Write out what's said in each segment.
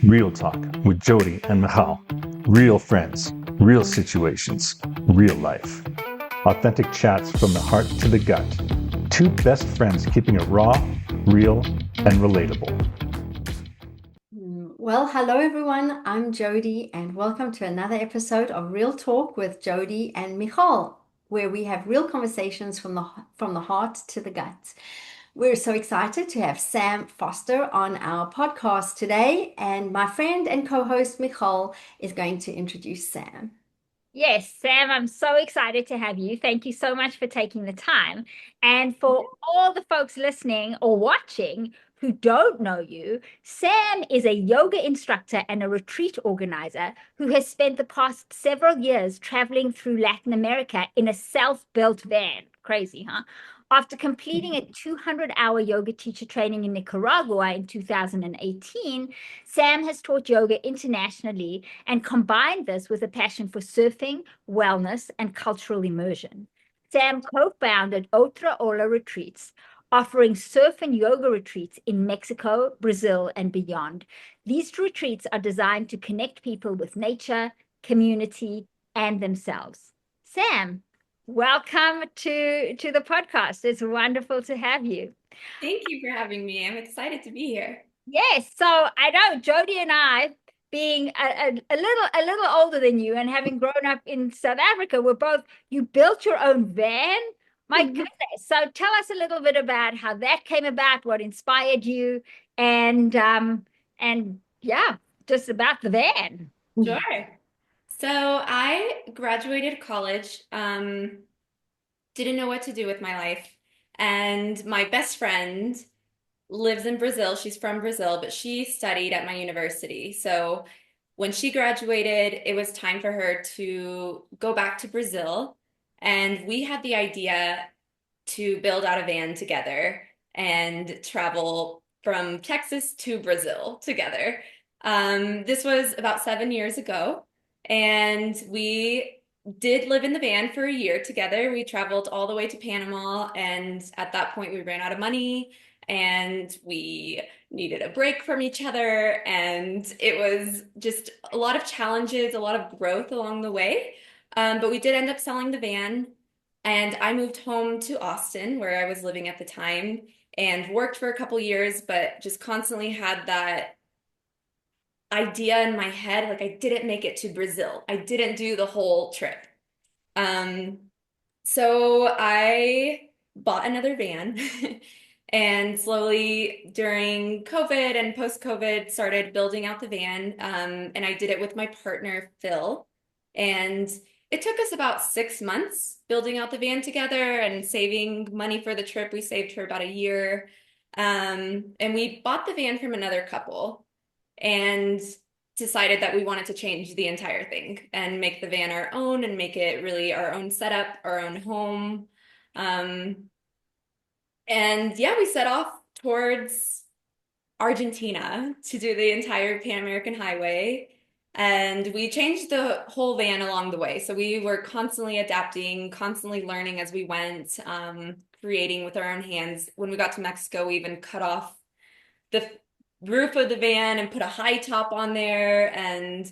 Real Talk with Jodi and Michal. Real friends, real situations, real life. Authentic chats from the heart to the gut. Two best friends keeping it raw, real, and relatable. Well, hello everyone. I'm Jodi, and welcome to another episode of Real Talk with Jodi and Michal, where we have real conversations from the heart to the gut. We're so excited to have Sam Foster on our podcast today, and my friend and co-host Michal is going to introduce Sam. Yes, Sam, I'm so excited to have you. Thank you so much for taking the time. And for all the folks listening or watching who don't know you, Sam is a yoga instructor and a retreat organizer who has spent the past several years traveling through Latin America in a self-built van. Crazy, huh? After completing a 200-hour yoga teacher training in Nicaragua in 2018, Sam has taught yoga internationally and combined this with a passion for surfing, wellness, and cultural immersion. Sam co-founded Otra Ola Retreats, offering surf and yoga retreats in Mexico, Brazil, and beyond. These retreats are designed to connect people with nature, community, and themselves. Sam, welcome to the podcast. It's wonderful to have you. Thank you for having me. I'm excited to be here. Yes, so I know Jodi and I, being a little older than you and having grown up in South Africa, we're both, you built your own van. My goodness. So tell us a little bit about how that came about, what inspired you, and yeah, just about the van. Sure. So I graduated college, didn't know what to do with my life, and my best friend lives in Brazil. She's from Brazil, but she studied at my university. So when she graduated, it was time for her to go back to Brazil, and we had the idea to build out a van together and travel from Texas to Brazil together. This was about 7 years ago, and we did live in the van for a year together. We traveled all the way to Panama, and at that point, we ran out of money and we needed a break from each other. And it was just a lot of challenges, a lot of growth along the way. But we did end up selling the van, and I moved home to Austin, where I was living at the time, and worked for a couple years, but just constantly had that idea in my head, like I didn't make it to Brazil. I didn't do the whole trip. Um, so I bought another van and slowly during COVID and post-COVID started building out the van. And I did it with my partner, Phil. And it took us about 6 months building out the van together and saving money for the trip. We saved for about a year. And we bought the van from another couple and decided that we wanted to change the entire thing and make the van our own and make it really our own setup, our own home. And yeah, we set off towards Argentina to do the entire Pan American Highway. And we changed the whole van along the way. So we were constantly adapting, constantly learning as we went, creating with our own hands. When we got to Mexico, we even cut off the roof of the van and put a high top on there and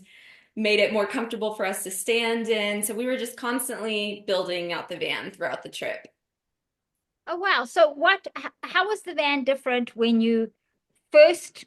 made it more comfortable for us to stand in. So we were just constantly building out the van throughout the trip. Oh, wow. So how was the van different when you first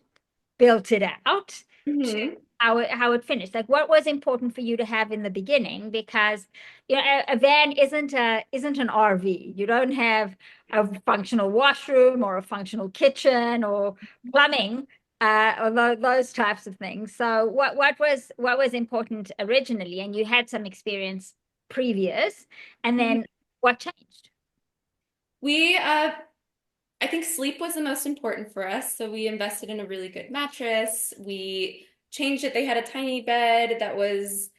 built it out to how it finished? Like what was important for you to have in the beginning? Because a van isn't an RV. You don't have a functional washroom or a functional kitchen or plumbing, or those types of things. So what was important originally? And you had some experience previous, and then what changed? I think sleep was the most important for us. So we invested in a really good mattress. We changed it. They had a tiny bed that was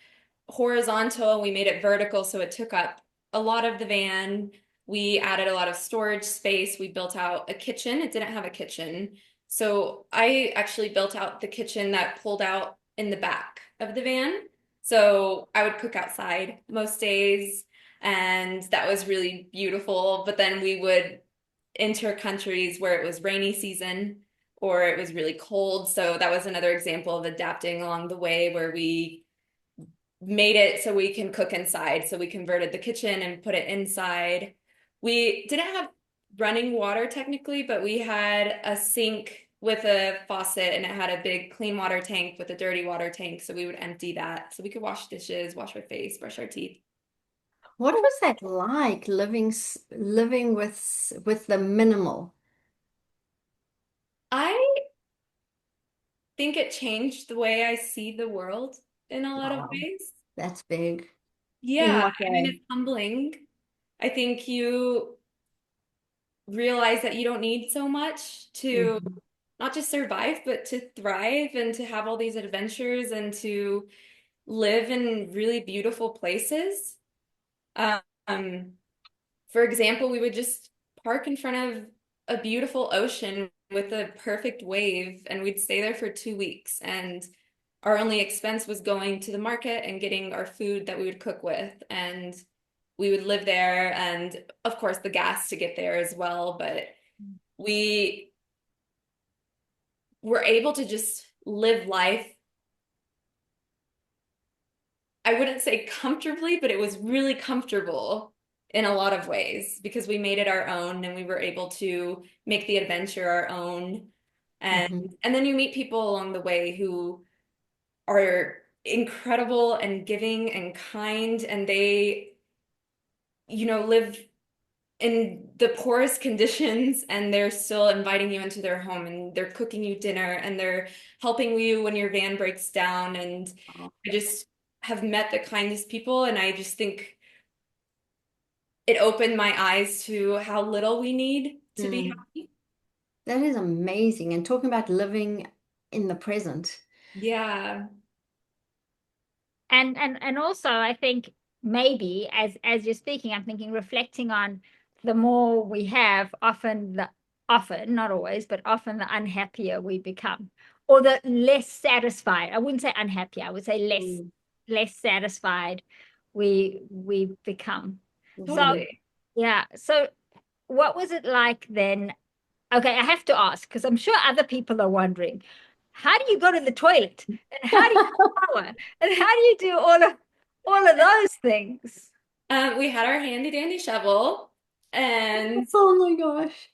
horizontal. We made it vertical, so it took up a lot of the van. We added a lot of storage space. We built out a kitchen. It didn't have a kitchen. So I actually built out the kitchen that pulled out in the back of the van. So I would cook outside most days, and that was really beautiful. But then we would enter countries where it was rainy season or it was really cold. So that was another example of adapting along the way where we made it so we can cook inside. So we converted the kitchen and put it inside. We didn't have running water technically, but we had a sink with a faucet and it had a big clean water tank with a dirty water tank. So we would empty that so we could wash dishes, wash our face, brush our teeth. What was that like living with the minimal? I think it changed the way I see the world in a lot of Wow, ways. that's big. In Yeah, what I mean, way? it's humbling. I think you realize that you don't need so much to Mhm. not just survive, but to thrive and to have all these adventures and to live in really beautiful places. Um, for example, we would just park in front of a beautiful ocean with a perfect wave, and we'd stay there for 2 weeks. And our only expense was going to the market and getting our food that we would cook with. And we would live there, and of course, the gas to get there as well. But we were able to just live life. I wouldn't say comfortably, but it was really comfortable in a lot of ways because we made it our own and we were able to make the adventure our own. And Mhm. and then you meet people along the way who are incredible and giving and kind, and they, live in the poorest conditions and they're still inviting you into their home and they're cooking you dinner and they're helping you when your van breaks down. And Wow. I just have met the kindest people, and I just think it opened my eyes to how little we need to be Mm. happy. That is amazing. And talking about living in the present. Yeah. And also I think maybe as you're speaking, I'm thinking reflecting on the more we have, often, not always, but often the unhappier we become, or the less satisfied. I wouldn't say unhappy, I would say Mm. less satisfied we become. So Mhm. Totally. yeah. So what was it like then? Okay, I have to ask because I'm sure other people are wondering, how do you go to the toilet? And how do you shower? And how do you do all of those things? We had our handy dandy shovel, and Oh my gosh.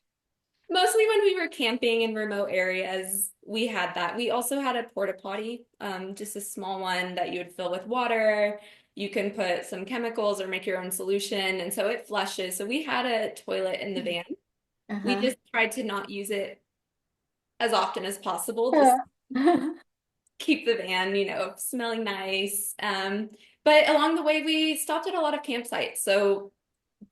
mostly when we were camping in remote areas, we had that. We also had a porta potty, just a small one that you would fill with water. You can put some chemicals or make your own solution, and so it flushes. So we had a toilet in the van. We Uh-huh. just tried to not use it as often as possible, just Yeah. keep the van, smelling nice. But along the way, we stopped at a lot of campsites. So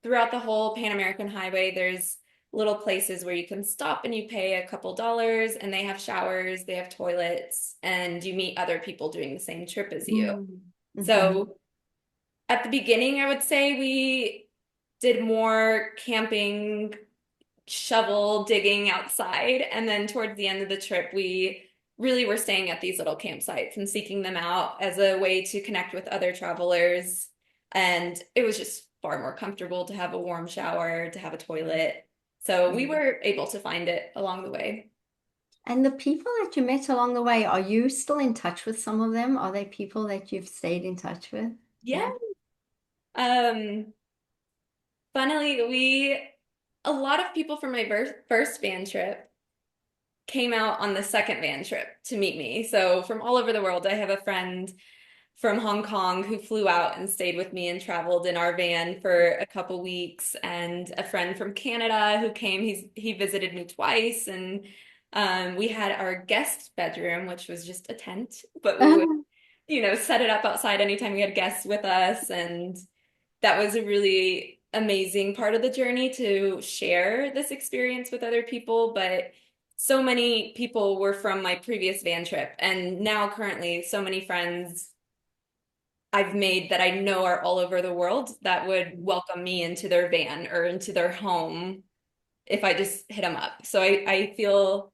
throughout the whole Pan American Highway, there's little places where you can stop and you pay a couple dollars, and they have showers, they have toilets, and you meet other people doing the same trip as you. Mm. Mhm. So at the beginning, I would say we did more camping, shovel digging outside. And then towards the end of the trip, we really were staying at these little campsites and seeking them out as a way to connect with other travelers. And it was just far more comfortable to have a warm shower, to have a toilet. So we Mm. were able to find it along the way. And the people that you met along the way, are you still in touch with some of them? Are they people that you've stayed in touch with? Yeah. Yeah. Um, Funnily, a lot of people from my first van trip came out on the second van trip to meet me. So from all over the world, I have a friend from Hong Kong who flew out and stayed with me and traveled in our van for a couple weeks, and a friend from Canada who came. He visited me twice, and we had our guest bedroom, which was just a tent, but we would, set it up outside anytime we had guests with us, and that was a really amazing part of the journey to share this experience with other people. But so many people were from my previous van trip, and now currently so many friends I've made that I know are all over the world that would welcome me into their van or into their home if I just hit them up. So I feel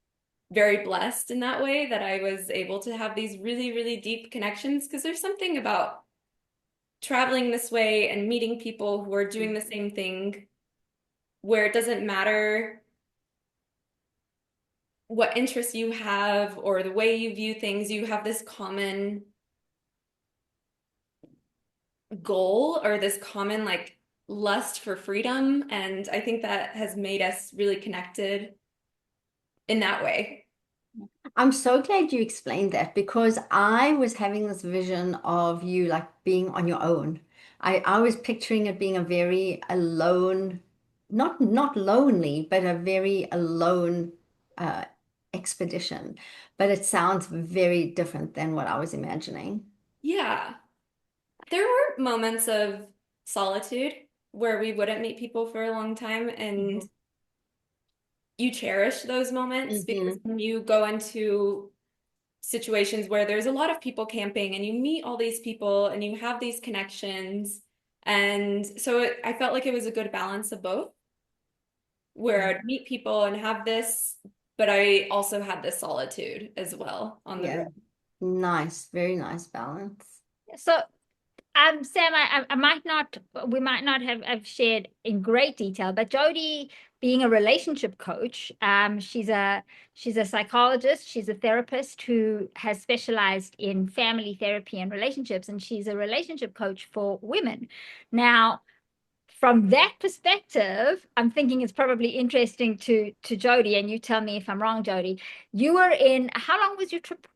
very blessed in that way that I was able to have these really, really deep connections, because there's something about traveling this way and meeting people who are doing the same thing where it doesn't matter what interests you have or the way you view things, you have this common goal or this common like lust for freedom. And I think that has made us really connected in that way. I'm so glad you explained that because I was having this vision of you like being on your own. I was picturing it being a very alone, not lonely, but a very alone uh, expedition. But it sounds very different than what I was imagining. Yeah. There were moments of solitude where we wouldn't meet people for a long time, and Mhm. you cherish those moments because Hmm. when you go into situations where there's a lot of people camping and you meet all these people and you have these connections. And so I felt like it was a good balance of both, where I'd meet people and have this, but I also had this solitude as well on the road. Yeah, nice, very nice balance. So, Sam, I might not, we might not have shared in great detail, but Jodi, being a relationship coach, she's a psychologist, she's a therapist who has specialized in family therapy and relationships, and she's a relationship coach for women. Now, from that perspective, I'm thinking it's probably interesting to Jodi, and you tell me if I'm wrong, Jodi. You were in, how long was your trip?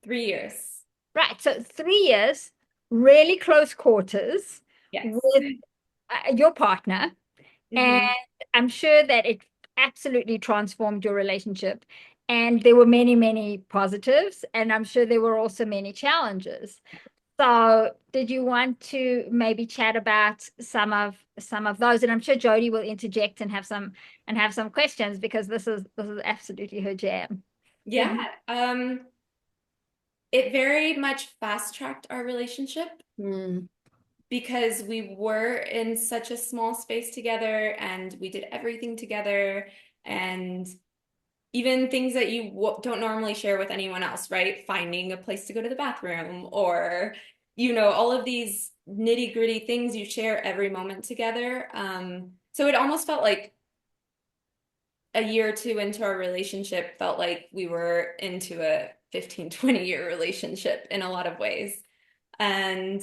3 years. Right, so 3 years, really close quarters Yes. with your partner, and Hmm. I'm sure that it absolutely transformed your relationship. And there were many, many positives, and I'm sure there were also many challenges. So, did you want to maybe chat about some of those? And I'm sure Jodi will interject and have some questions because this is absolutely her jam. Yeah. It very much fast-tracked our relationship Mm, because we were in such a small space together and we did everything together, and even things that you don't normally share with anyone else, right? Finding a place to go to the bathroom or, all of these nitty-gritty things you share every moment together. So it almost felt like a year or two into our relationship felt like we were into a 15, 20-year relationship in a lot of ways. And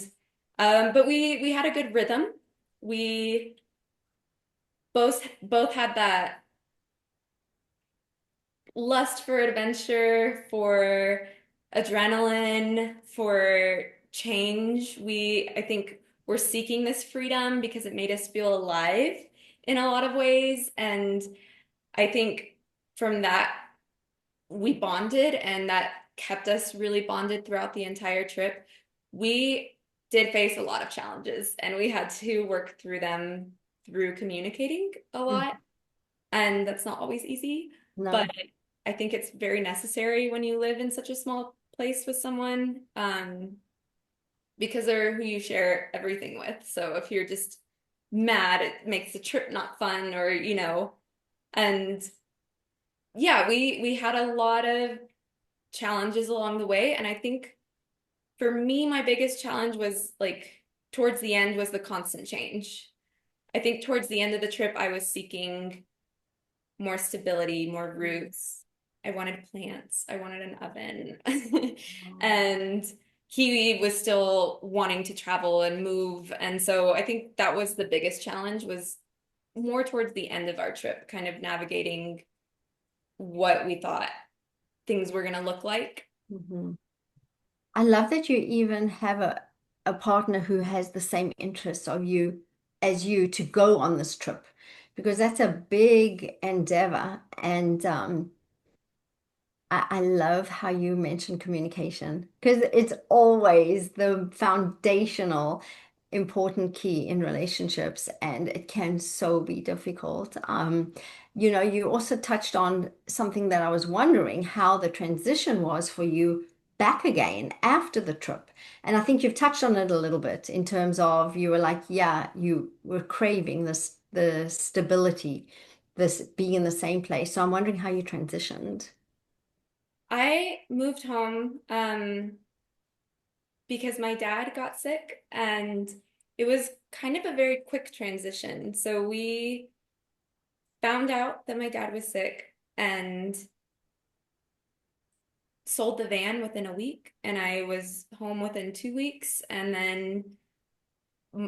but we had a good rhythm. We both had that lust for adventure, for adrenaline, for change. I think, we're seeking this freedom because it made us feel alive in a lot of ways. And I think from that, we bonded, and that kept us really bonded throughout the entire trip. We did face a lot of challenges, and we had to work through them through communicating a mm, lot. And that's not always easy, but no. I think it's very necessary when you live in such a small place with someone, because they're who you share everything with. So if you're just mad, it makes the trip not fun, or and yeah, we had a lot of challenges along the way. And I think for me, my biggest challenge was like towards the end was the constant change. I think towards the end of the trip, I was seeking more stability, more roots. I wanted plants. I wanted an oven. And he was still wanting to travel and move. And so I think that was the biggest challenge, was more towards the end of our trip, kind of navigating what we thought things were going to look like. Mhm. I love that you even have a partner who has the same interests of you as you to go on this trip because that's a big endeavor. And I love how you mentioned communication because it's always the foundational important key in relationships and it can so be difficult. You also touched on something that I was wondering how the transition was for you back again after the trip. And I think you've touched on it a little bit in terms of you were like, yeah, you were craving the stability, this being in the same place. So I'm wondering how you transitioned. I moved home because my dad got sick, and it was kind of a very quick transition. So we found out that my dad was sick. and sold the van within a week, and I was home within 2 weeks, and then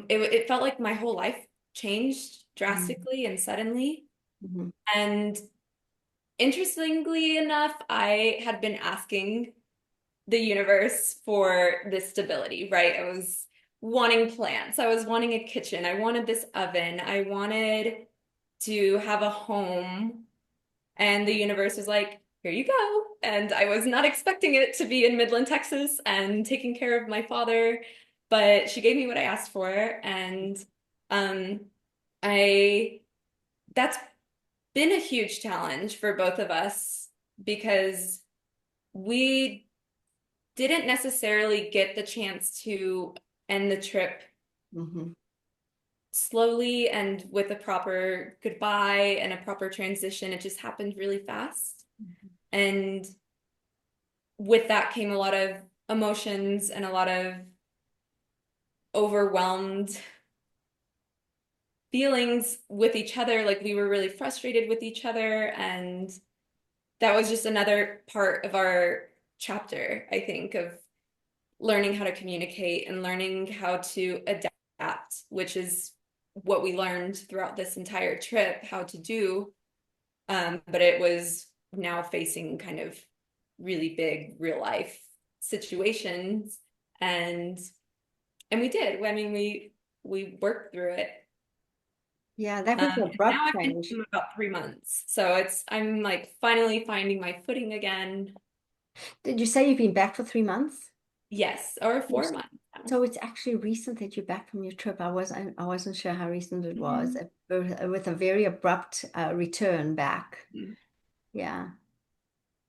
it felt like my whole life changed drastically and suddenly. Mhm. And interestingly enough, I had been asking the universe for this stability, right? I was wanting plants. I was wanting a kitchen. I wanted this oven. I wanted to have a home. And the universe was like, here you go. And I was not expecting it to be in Midland, Texas and taking care of my father, but she gave me what I asked for. And um, I that's been a huge challenge for both of us because we didn't necessarily get the chance to end the trip Mhm. slowly and with a proper goodbye and a proper transition. It just happened really fast. And with that came a lot of emotions and a lot of overwhelmed feelings with each other. Like we were really frustrated with each other. And that was just another part of our chapter, I think, of learning how to communicate and learning how to adapt, which is what we learned throughout this entire trip, how to do. But it was now facing kind of really big real life situations, and we did. I mean, we worked through it. Yeah, that was an Now abrupt I've been change. home about 3 months, so I'm like finally finding my footing again. Did you say you've been back for 3 months? Yes, or Yes. 4 months now. So it's actually recent that you're back from your trip. I wasn't sure how recent it was. With a very abrupt return back. Mhm. Yeah.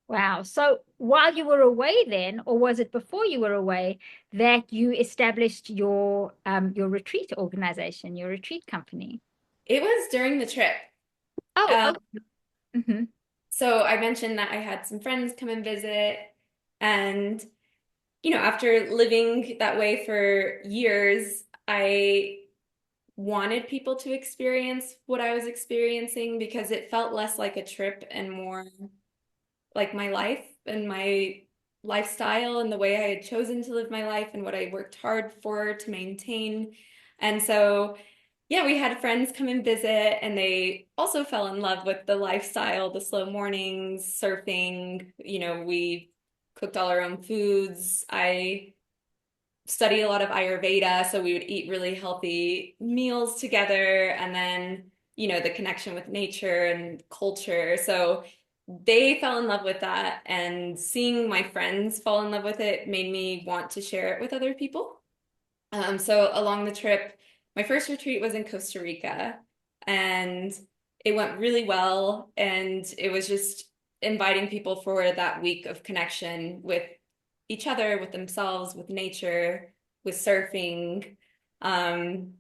Wow. So while you were away then, or was it before you were away that you established your retreat organization, your retreat company? It was during the trip. Oh, Um, okay. Hmm. so I mentioned that I had some friends come and visit, and after living that way for years, I wanted people to experience what I was experiencing because it felt less like a trip and more like my life and my lifestyle and the way I had chosen to live my life and what I worked hard for to maintain. And so, yeah, we had friends come and visit, and they also fell in love with the lifestyle, the slow mornings, surfing. We cooked all our own foods. I study a lot of Ayurveda, so we would eat really healthy meals together, and then, the connection with nature and culture. So they fell in love with that, and seeing my friends fall in love with it made me want to share it with other people. So along the trip, my first retreat was in Costa Rica, and it went really well, and it was just inviting people for that week of connection with each other, with themselves, with nature, with surfing, um,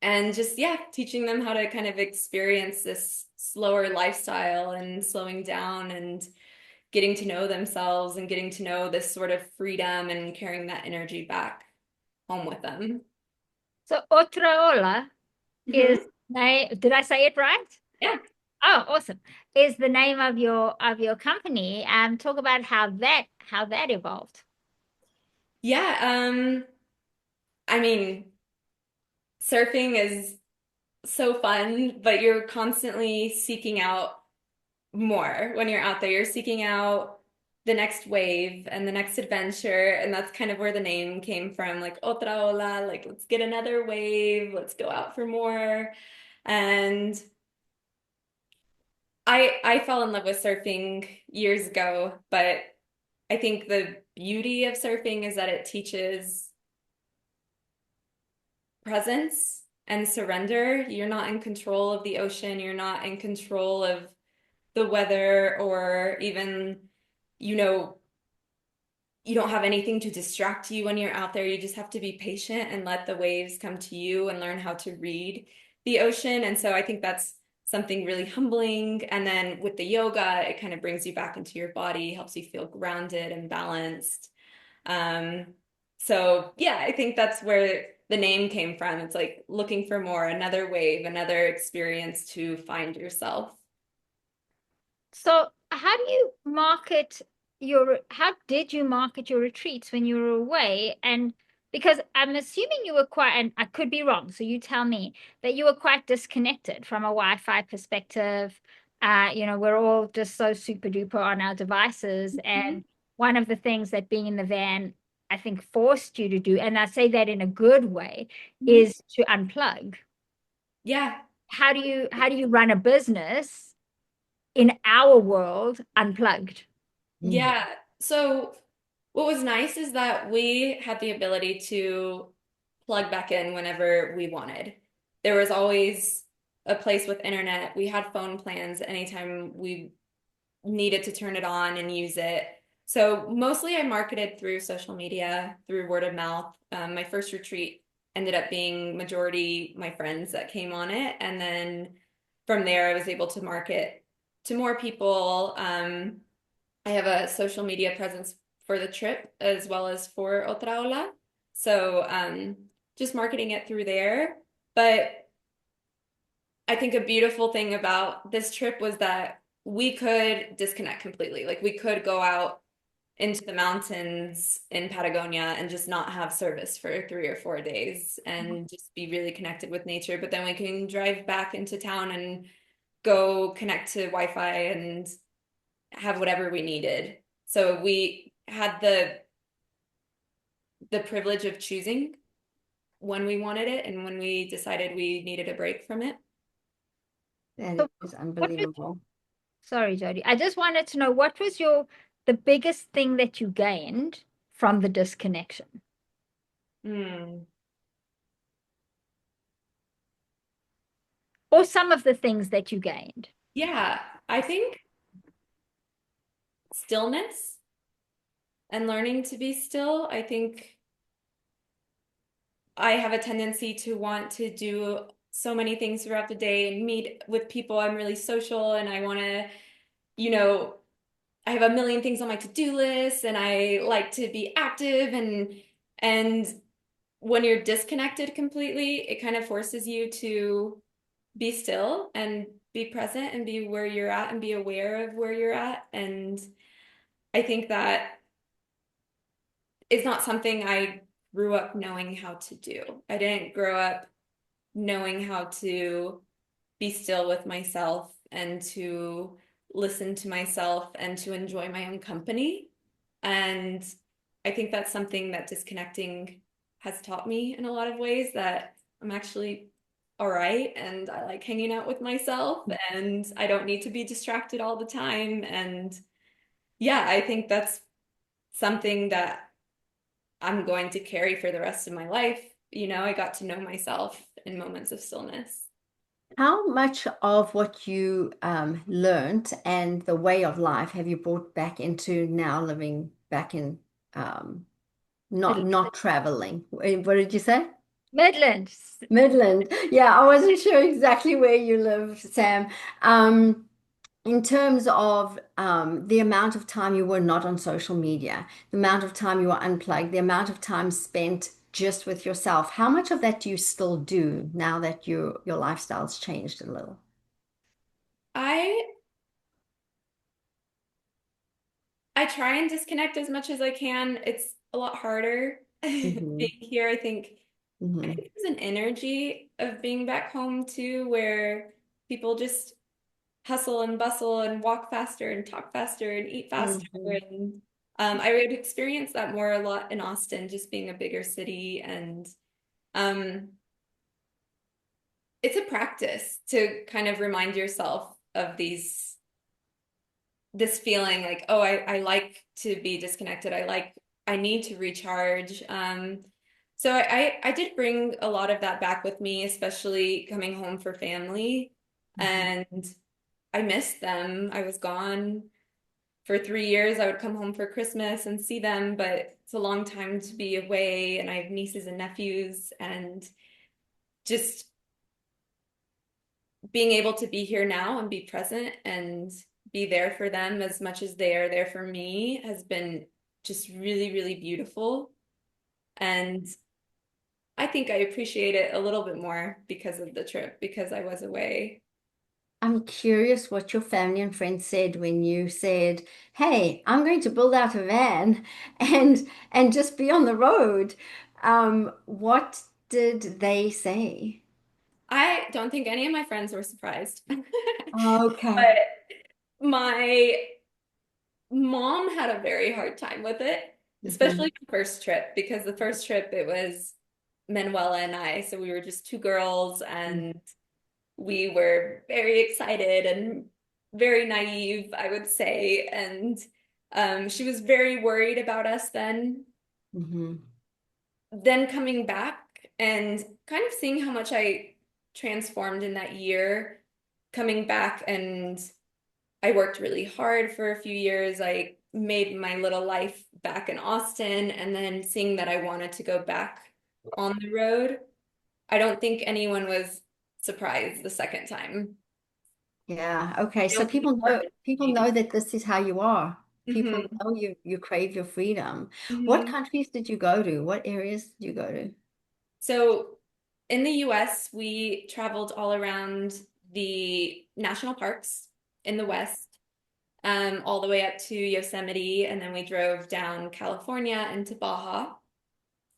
and just, yeah, teaching them how to kind of experience this slower lifestyle and slowing down and getting to know themselves and getting to know this sort of freedom and carrying that energy back home with them. So Otra Ola is Mhm. name. Did I say it right? Yeah. Oh, awesome. Is the name of your company. Talk about how that evolved. Yeah. I mean, surfing is so fun, but you're constantly seeking out more when you're out there. You're seeking out the next wave and the next adventure. And that's kind of where the name came from, like Otra Ola, like let's get another wave, let's go out for more. And I fell in love with surfing years ago, but I think the beauty of surfing is that it teaches presence and surrender. You're not in control of the ocean, you're not in control of the weather, or even, you know, you don't have anything to distract you when you're out there. You just have to be patient and let the waves come to you and learn how to read the ocean. And so I think that's something really humbling. And then with the yoga, it kind of brings you back into your body, helps you feel grounded and balanced. Um, so yeah, I think that's where the name came from. It's like looking for more, another wave, another experience to find yourself. So how did you market your retreats when you were away? And because I'm assuming you were quite, and I could be wrong, so you tell me, that you were quite disconnected from a Wi-Fi perspective. We're all just so super duper on our devices. Mhm. And one of the things that being in the van, I think, forced you to do, and I say that in a good way, Mhm. is to unplug. Yeah. How do you run a business in our world unplugged? Mm. Yeah. So what was nice is that we had the ability to plug back in whenever we wanted. There was always a place with internet. We had phone plans anytime we needed to turn it on and use it. So mostly I marketed through social media, through word of mouth. My first retreat ended up being majority my friends that came on it. And then from there, I was able to market to more people. I have a social media presence for the trip as well as for Otra Ola. So just marketing it through there. But I think a beautiful thing about this trip was that we could disconnect completely. Like we could go out into the mountains in Patagonia and just not have service for 3 or 4 days and just be really connected with nature. But then we can drive back into town and go connect to Wi-Fi and have whatever we needed. So we had the privilege of choosing when we wanted it and when we decided we needed a break from it. That So is what was unbelievable. Sorry, Jody. I just wanted to know what was the biggest thing that you gained from the disconnection, Hmm. or some of the things that you gained. Yeah, I think stillness and learning to be still. I think I have a tendency to want to do so many things throughout the day and meet with people. I'm really social and I want to, you know, I have a million things on my to-do list and I like to be active and when you're disconnected completely, it kind of forces you to be still and be present and be where you're at and be aware of where you're at. And I think that is not something I grew up knowing how to do. I didn't grow up knowing how to be still with myself and to listen to myself and to enjoy my own company. And I think that's something that disconnecting has taught me in a lot of ways that I'm actually all right and I like hanging out with myself and I don't need to be distracted all the time. And yeah, I think that's something that I'm going to carry for the rest of my life. I got to know myself in moments of stillness. How much of what you learned and the way of life have you brought back into now living back in Mid- not traveling? What did you say? Midlands. Midland. Yeah, I wasn't sure exactly where you live, Sam. Um, in terms of the amount of time you were not on social media, the amount of time you were unplugged, the amount of time spent just with yourself, how much of that do you still do now that your lifestyle's changed a little? I I try and disconnect as much as I can. It's a lot harder Hmm. being here. I Hmm. think there's an energy of being back home too, where people just hustle and bustle and walk faster and talk faster and eat faster. Hmm. And I would experience that more a lot in Austin, just being a bigger city. And um, it's a practice to kind of remind yourself of this feeling like, oh, I like to be disconnected. I need to recharge. So I did bring a lot of that back with me, especially coming home for family. And I missed them. I was gone for 3 years. I would come home for Christmas and see them, but it's a long time to be away. And I have nieces and nephews, and just being able to be here now and be present and be there for them as much as they are there for me has been just really, really beautiful. And I think I appreciate it a little bit more because of the trip, because I was away. I'm curious what your family and friends said when you said, "Hey, I'm going to build out a van and just be on the road." What did they say? I don't think any of my friends were surprised. Okay. But my mom had a very hard time with it, Mhm. especially the first trip, because the first trip it was Manuela and I, so we were just two girls and we were very excited and very naive, I would say. And she was very worried about us then. Mhm. Then coming back and kind of seeing how much I transformed in that year, coming back and I worked really hard for a few years. I made my little life back in Austin, and then seeing that I wanted to go back on the road, I don't think anyone was surprised the second time. Yeah, okay. I So don't think people know that this is how you are. People hmm know you crave your freedom. What hmm countries did you go to? What areas did you go to? So in the US, we traveled all around the national parks in the West, all the way up to Yosemite, and then we drove down California into Baja.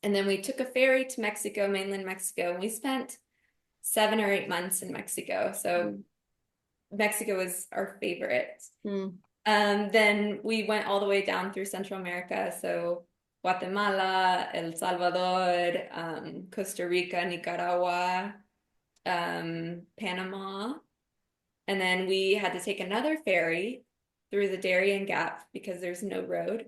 And then we took a ferry to Mexico, mainland Mexico, and we spent 7 or 8 months in Mexico. So Mm. Mexico was our favorite. Mm. Then we went all the way down through Central America. So Guatemala, El Salvador, Costa Rica, Nicaragua, Panama. And then we had to take another ferry through the Darien Gap because there's no road.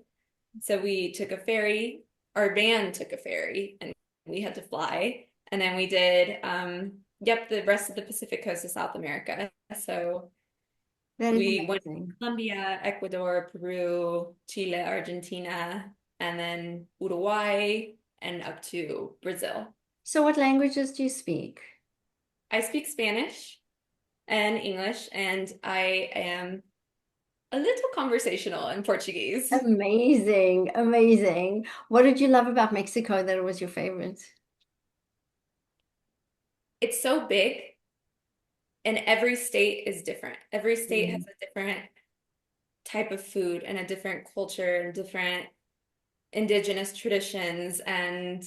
So we took a ferry, our van took a ferry, and we had to fly. And then we did, yep, the rest of the Pacific coast of South America. So That is we went to amazing. Colombia, Ecuador, Peru, Chile, Argentina, and then Uruguay, and up to Brazil. So what languages do you speak? I speak Spanish and English, and I am a little conversational in Portuguese. Amazing, amazing. What did you love about Mexico that it was your favorite? It's so big, and every state is different. Every state has Mm. a different type of food and a different culture and different indigenous traditions and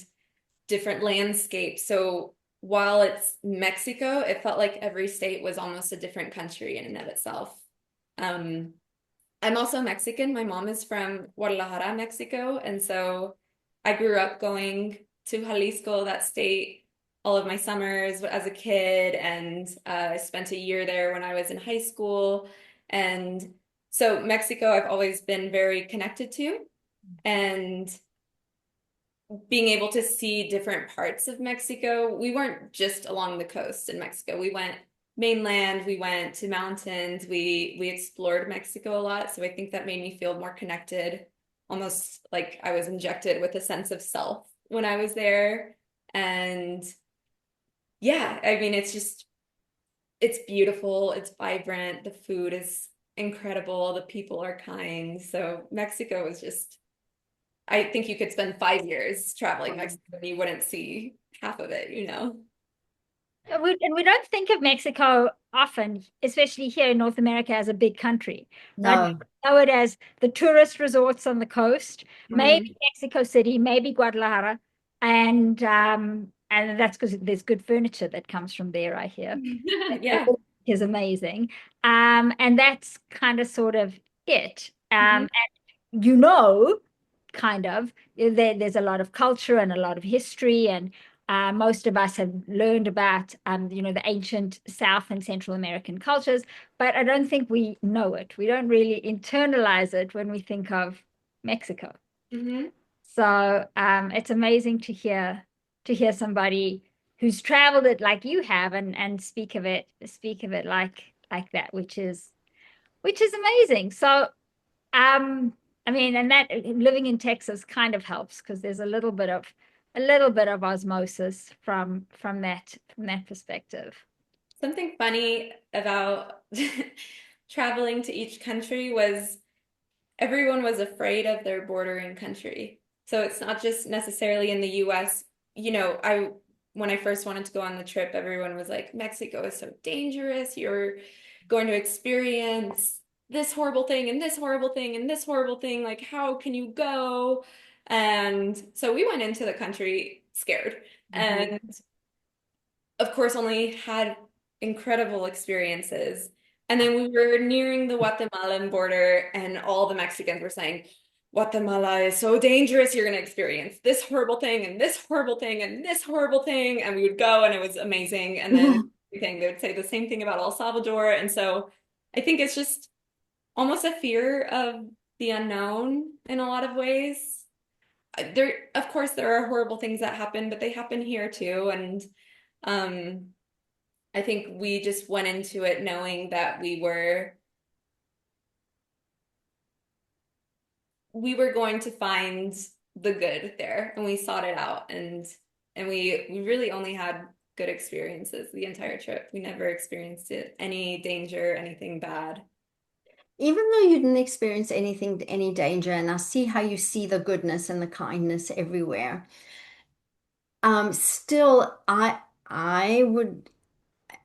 different landscapes. So while it's Mexico, it felt like every state was almost a different country in and of itself. Um, I'm also Mexican. My mom is from Guadalajara, Mexico. And so I grew up going to Jalisco, that state, all of my summers as a kid. And I spent a year there when I was in high school. And so Mexico, I've always been very connected to. And being able to see different parts of Mexico, we weren't just along the coast in Mexico. We went mainland, we went to mountains, we explored Mexico a lot. So I think that made me feel more connected, almost like I was injected with a sense of self when I was there. And yeah, I mean, it's beautiful, it's vibrant, the food is incredible, the people are kind. So Mexico was just, I think you could spend 5 years traveling Wow. Mexico and you wouldn't see half of it, you know? And we don't think of Mexico often, especially here in North America, as a big country, right? No. We know it as the tourist resorts on the coast, maybe Mhm. Mexico City, maybe Guadalajara, and that's because there's good furniture that comes from there, I hear. Yeah. Is amazing. And that's kind of sort of it. Mhm. And you know, kind of, there's a lot of culture and a lot of history, and most of us have learned about, the ancient South and Central American cultures, but I don't think we know it. We don't really internalize it when we think of Mexico. Mhm. So it's amazing to hear somebody who's traveled it like you have and speak of it like that, which is amazing. So um I mean, and that living in Texas kind of helps because there's a little bit of osmosis from that perspective. Something funny about traveling to each country was everyone was afraid of their bordering country. So it's not just necessarily in the US. You know, when I first wanted to go on the trip, everyone was like, Mexico is so dangerous. going to experience this horrible thing and this horrible thing and this horrible thing. Like, how can you go? And so we went into the country scared. And of course, only had incredible experiences. And then we were nearing the Guatemalan border, and all the Mexicans were saying, Guatemala is so dangerous. You're going to experience this horrible thing and this horrible thing and this horrible thing. And we would go, and it was amazing. And then they would say the same thing about El Salvador. And so I think it's just almost a fear of the unknown in a lot of ways. Of course, there are horrible things that happen, but they happen here too. And um, I think we just went into it knowing that we were going to find the good there, and we sought it out, and we really only had good experiences the entire trip. We never experienced any danger, anything bad. Even though you didn't experience anything, any danger, and I see how you see the goodness and the kindness everywhere, still, I would,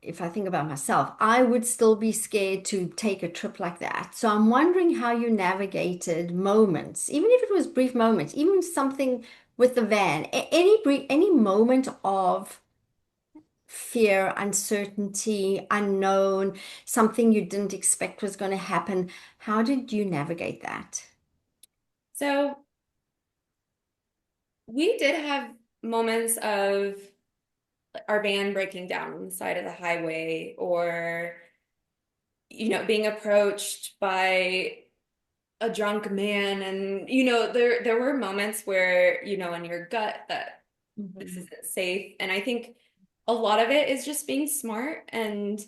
if I think about myself, I would still be scared to take a trip like that. So I'm wondering how you navigated moments, even if it was brief moments, even something with the van, any moment of fear, uncertainty, unknown, something you didn't expect was going to happen. How did you navigate that? So we did have moments of our van breaking down on the side of the highway, or being approached by a drunk man. And there were moments where in your gut that this isn't safe. And I think a lot of it is just being smart and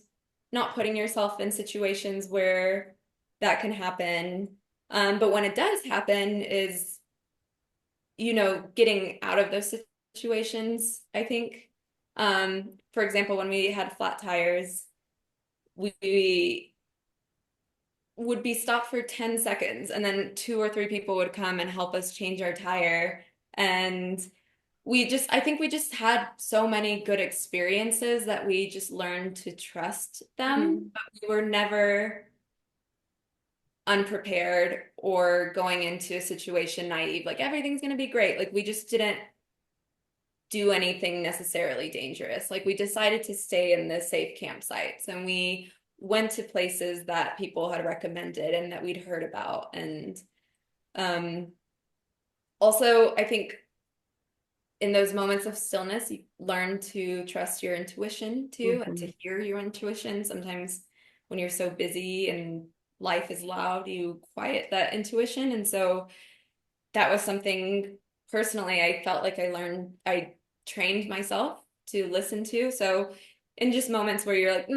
not putting yourself in situations where that can happen. But when it does happen, is getting out of those situations, I think. For example, when we had flat tires, we would be stopped for 10 seconds, and then 2 or 3 people would come and help us change our tire. And I think we just had so many good experiences that we just learned to trust them, but we were never unprepared or going into a situation naive, like everything's going to be great. Like, we just didn't do anything necessarily dangerous. Like, we decided to stay in the safe campsites, and we went to places that people had recommended and that we'd heard about. And also, I think in those moments of stillness, you learn to trust your intuition too, and to hear your intuition. Sometimes when you're so busy and life is loud, you quiet that intuition. And so that was something personally I felt like I trained myself to listen to. So in just moments where you're like,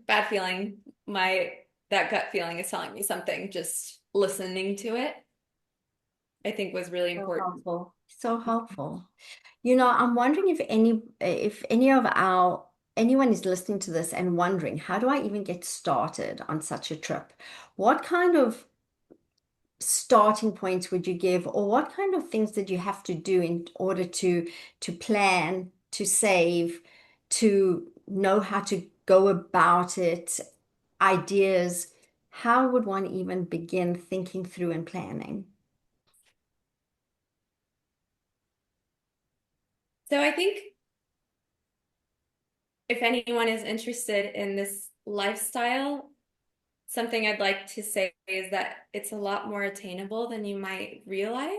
bad feeling, that gut feeling is telling me something, just listening to it, I think, was really So important. helpful. So helpful. I'm wondering if anyone is listening to this and wondering, how do I even get started on such a trip? What kind of starting points would you give, or what kind of things did you have to do in order to plan, to save, to know how to go about it, ideas? How would one even begin thinking through and planning? So I think if anyone is interested in this lifestyle, something I'd like to say is that it's a lot more attainable than you might realize.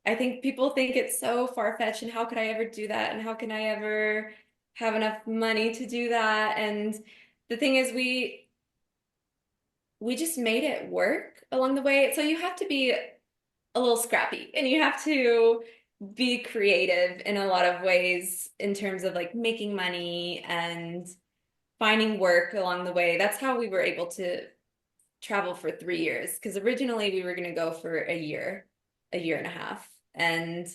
I think people think it's so far-fetched, and how could I ever do that? And how can I ever have enough money to do that? And the thing is, we just made it work along the way. So you have to be a little scrappy, and you have to be creative in a lot of ways in terms of like making money and finding work along the way. That's how we were able to travel for 3 years, because originally we were going to go for a year and a half. And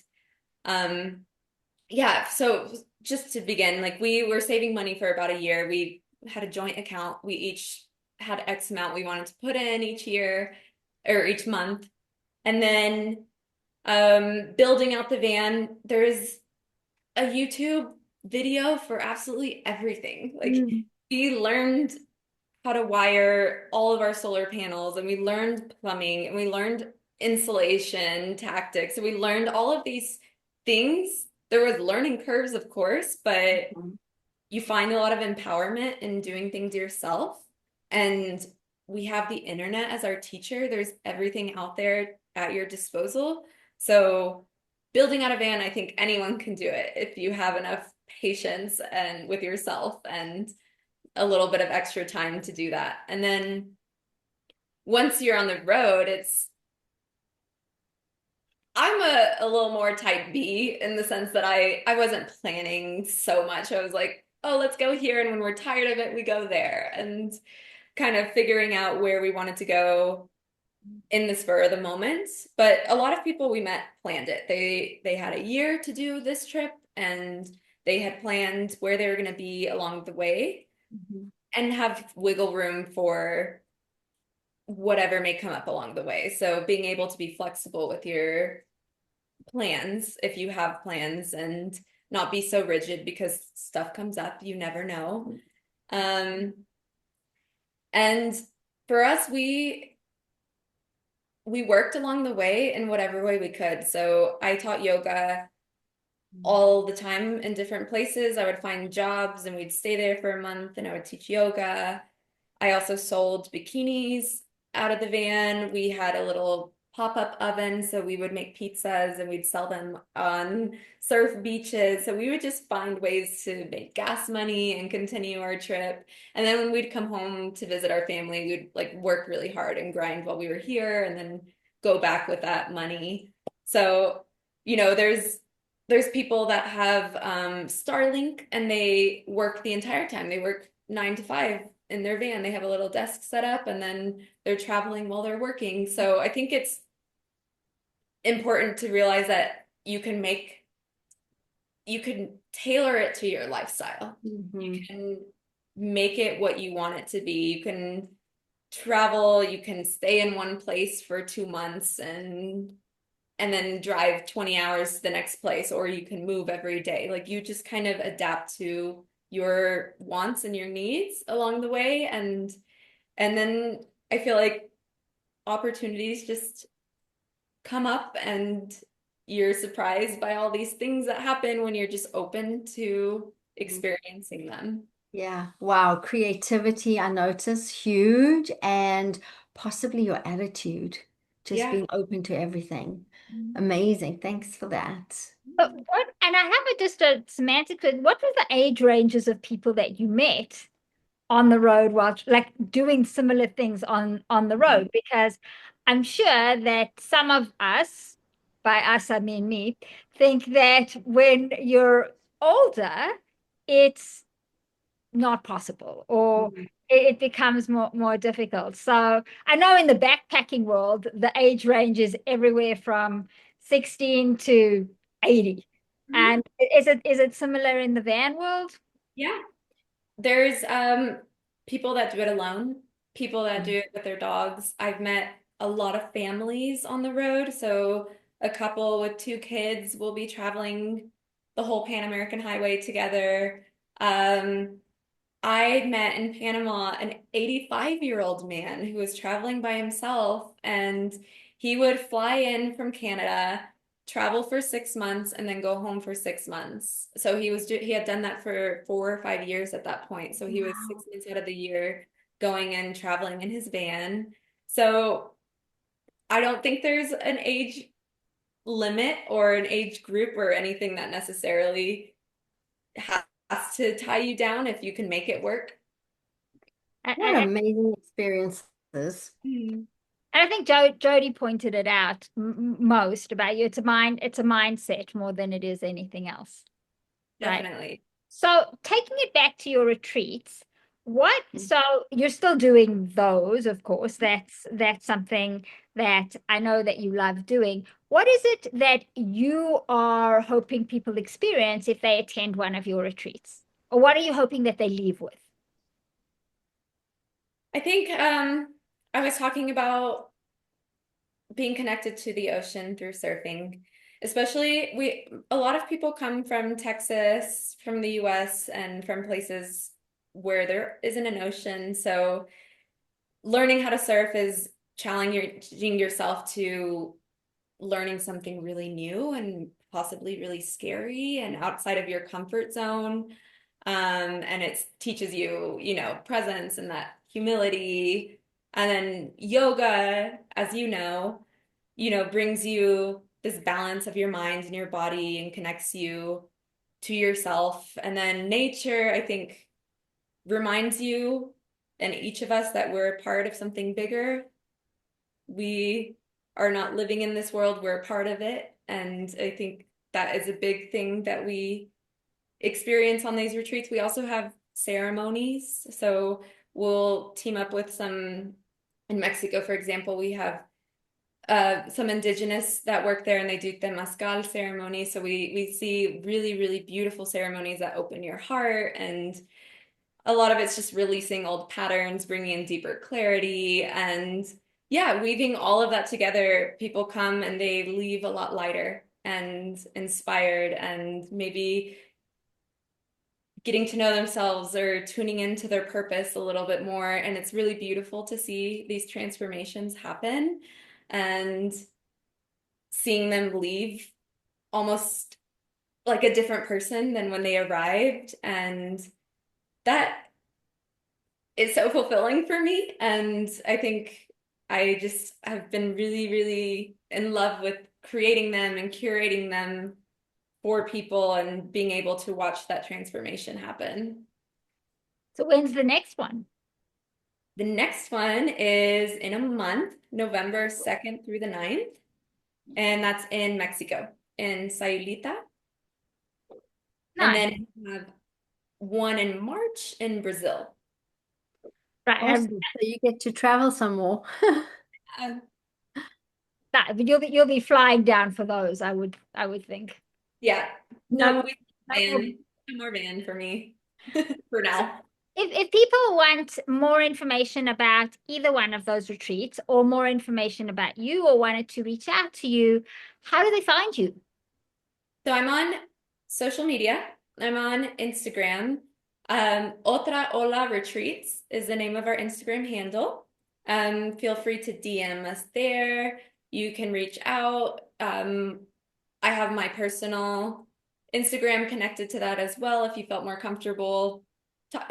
yeah, so just to begin, like, we were saving money for about a year. We had a joint account. We each had X amount we wanted to put in each year or each month. And then building out the van, there's a YouTube video for absolutely everything. Like, we learned how to wire all of our solar panels, and we learned plumbing, and we learned insulation tactics. And we learned all of these things. There was learning curves, of course, but you find a lot of empowerment in doing things yourself. And we have the internet as our teacher. There's everything out there at your disposal. So building out a van, I think anyone can do it if you have enough patience and with yourself and a little bit of extra time to do that. And then once you're on the road, I'm a little more type B in the sense that I wasn't planning so much. I was like, oh, let's go here, and when we're tired of it, we go there, and kind of figuring out where we wanted to go in the spur of the moment. But a lot of people we met planned it. They had a year to do this trip, and they had planned where they were going to be along the way and have wiggle room for whatever may come up along the way. So being able to be flexible with your plans, if you have plans, and not be so rigid because stuff comes up, you never know. And for us, we worked along the way in whatever way we could. So I taught yoga all the time in different places. I would find jobs and we'd stay there for a month, and I would teach yoga. I also sold bikinis out of the van. We had a little pop-up oven, so we would make pizzas and we'd sell them on surf beaches. So we would just find ways to make gas money and continue our trip. And then when we'd come home to visit our family, we'd like work really hard and grind while we were here, and then go back with that money. So, there's people that have Starlink, and they work the entire time. They work 9 to 5 in their van. They have a little desk set up, and then they're traveling while they're working. So I think it's important to realize that you can tailor it to your lifestyle. You can make it what you want it to be. You can travel, you can stay in one place for 2 months and then drive 20 hours to the next place, or you can move every day. Like, you just kind of adapt to your wants and your needs along the way. And then I feel like opportunities just come up, and you're surprised by all these things that happen when you're just open to experiencing them. Yeah. Wow. Creativity, I notice, huge, and possibly your attitude, just Yeah. being open to everything. Amazing. Thanks for that. But and I have just a semantic, what were the age ranges of people that you met on the road while like doing similar things on the road? Because I'm sure that some of us, by us I mean me, think that when you're older, it's not possible, or it becomes more difficult. So I know in the backpacking world, the age range is everywhere from 16 to 80. And is it similar in the van world? Yeah. There's people that do it alone, people that do it with their dogs. I've met a lot of families on the road. So a couple with 2 kids will be traveling the whole Pan American Highway together. I met in Panama an 85-year-old man who was traveling by himself, and he would fly in from Canada, travel for 6 months, and then go home for 6 months. So he had done that for 4 or 5 years at that point. So he was 6 months out of the year going and traveling in his van. So I don't think there's an age limit or an age group or anything that necessarily has to tie you down if you can make it work. What And amazing experiences. I think Jodi pointed it out most about you. It's a mindset more than it is anything else. Right? Definitely. So taking it back to your retreats, so you're still doing those, of course. That's something that I know that you love doing. What is it that you are hoping people experience if they attend one of your retreats? Or what are you hoping that they leave with? I think I was talking about being connected to the ocean through surfing. Especially a lot of people come from Texas, from the US, and from places where there isn't an ocean. So learning how to surf is challenging yourself to learning something really new and possibly really scary and outside of your comfort zone. And it teaches you, presence and that humility. And then yoga, as brings you this balance of your mind and your body and connects you to yourself. And then nature, I think, reminds you and each of us that we're a part of something bigger. We are not living in this world, we're a part of it. And I think that is a big thing that we experience on these retreats. We also have ceremonies. So we'll team up with some, in Mexico, for example, we have some indigenous that work there and they do temazcal ceremony. So we see really, really beautiful ceremonies that open your heart, and a lot of it's just releasing old patterns, bringing in deeper clarity, and yeah, weaving all of that together. People come and they leave a lot lighter and inspired and maybe getting to know themselves or tuning into their purpose a little bit more. And it's really beautiful to see these transformations happen and seeing them leave almost like a different person than when they arrived. And that is so fulfilling for me. And I think I just have been really, really in love with creating them and curating them for people and being able to watch that transformation happen. So when's the next one? The next one is in a month, November 2nd through the 9th, and that's in Mexico, in Sayulita. And Nice. then we have one in March in Brazil. Right. Awesome. So you get to travel some more. Um, But you'll be flying down for those, I would think. yeah, No, no more van for me for now. If people want more information about either one of those retreats or more information about you or wanted to reach out to you, how do they find you? So I'm on social media. I'm on Instagram. Otra Ola Retreats is the name of our Instagram handle. Feel free to DM us there. You can reach out. I have my personal Instagram connected to that as well if you felt more comfortable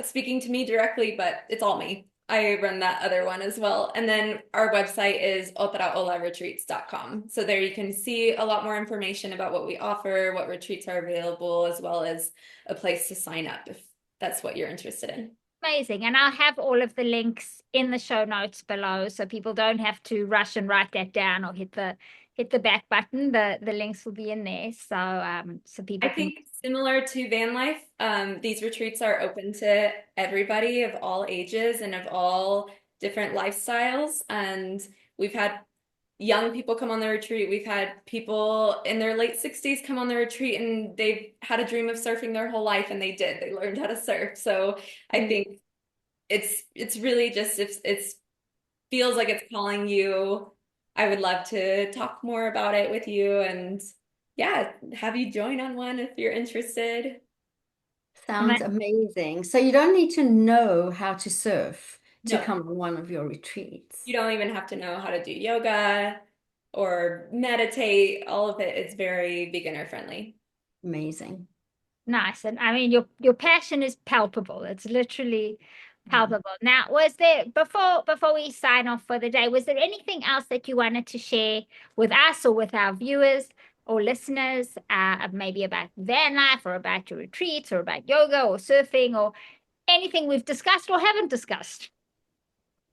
speaking to me directly, but it's all me. I run that other one as well. And then our website is otraolaretreats.com. So there you can see a lot more information about what we offer, what retreats are available, as well as a place to sign up if that's what you're interested in. Amazing. And I'll have all of the links in the show notes below so people don't have to rush and write that down or hit the back button. The links will be in there. So people I think similar to van life, these retreats are open to everybody of all ages and of all different lifestyles. And we've had young people come on the retreat. We've had people in their late 60s come on the retreat and they've had a dream of surfing their whole life and they did. They learned how to surf. So I think it's really just if it's feels like it's calling you, I would love to talk more about it with you and yeah, have you join on one if you're interested. Sounds amazing. So you don't need to know how to surf to No, come on one of your retreats. you don't even have to know how to do yoga or meditate. All of it is very beginner friendly. Amazing. nice. And I mean your passion is palpable. It's literally palpable. Now, was there before we sign off for the day, was there anything else that you wanted to share with us or with our viewers or listeners, maybe about van life or about your retreats or about yoga or surfing or anything we've discussed or haven't discussed?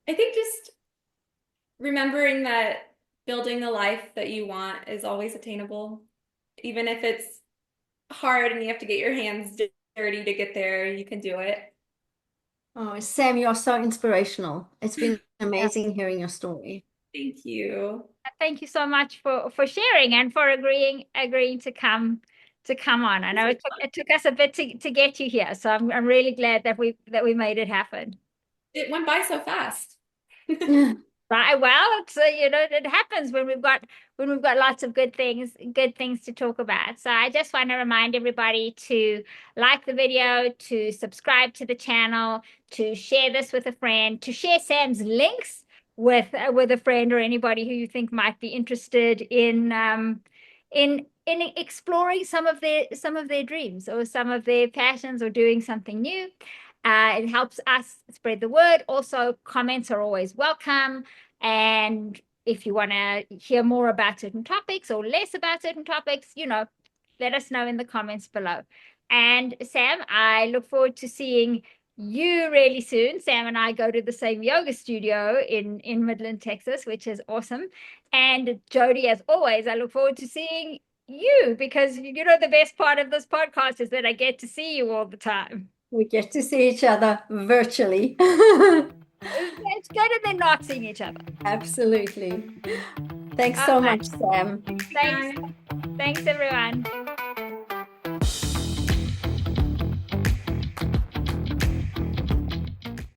I think just remembering that building the life that you want is always attainable, even if it's hard and you have to get your hands dirty to get there, you can do it. Oh, Sam, you're so inspirational. It's been amazing hearing your story. Thank you. Thank you so much for sharing and for agreeing to come on. I know it took us a bit to get you here, so I'm really glad that we made it happen. It went by so fast. Right. Well, it's it happens when we've got lots of good things to talk about. So I just want to remind everybody to like the video, to subscribe to the channel, to share this with a friend, to share Sam's links with a friend or anybody who you think might be interested in exploring some of their dreams or some of their passions or doing something new. It helps us spread the word. Also, comments are always welcome. And if you want to hear more about certain topics or less about certain topics, let us know in the comments below. And Sam, I look forward to seeing you really soon. Sam and I go to the same yoga studio in Midland, Texas, which is awesome. And Jodi, as always, I look forward to seeing you because the best part of this podcast is that I get to see you all the time. We get to see each other virtually. It's better than not seeing each other. Absolutely. Thanks so much, Sam. Thanks everyone.